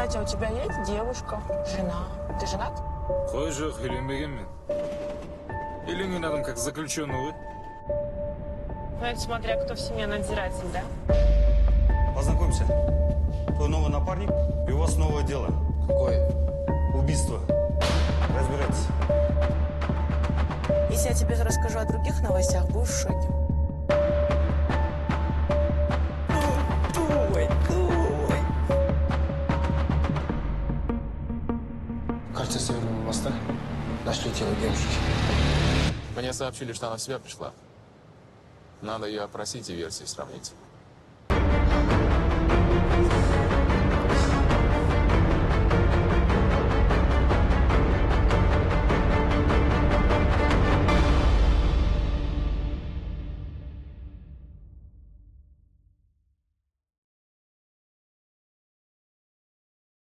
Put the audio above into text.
Кстати, у тебя есть девушка, жена? Ты женат? Қой жоқ, үйленбегенмін. Үйленген адам как заключенный ғой. Ну, это смотря кто в семье надзиратель, да? Познакомься. Твой новый напарник, и у вас новое дело. Какое? Убийство. Разбирайтесь. Если я тебе расскажу о других новостях, будешь в шоке. Думай. Кажется, с Северного моста нашли тело девушки. Мне сообщили, что она в себя пришла. Надо ее опросить и версии сравнить.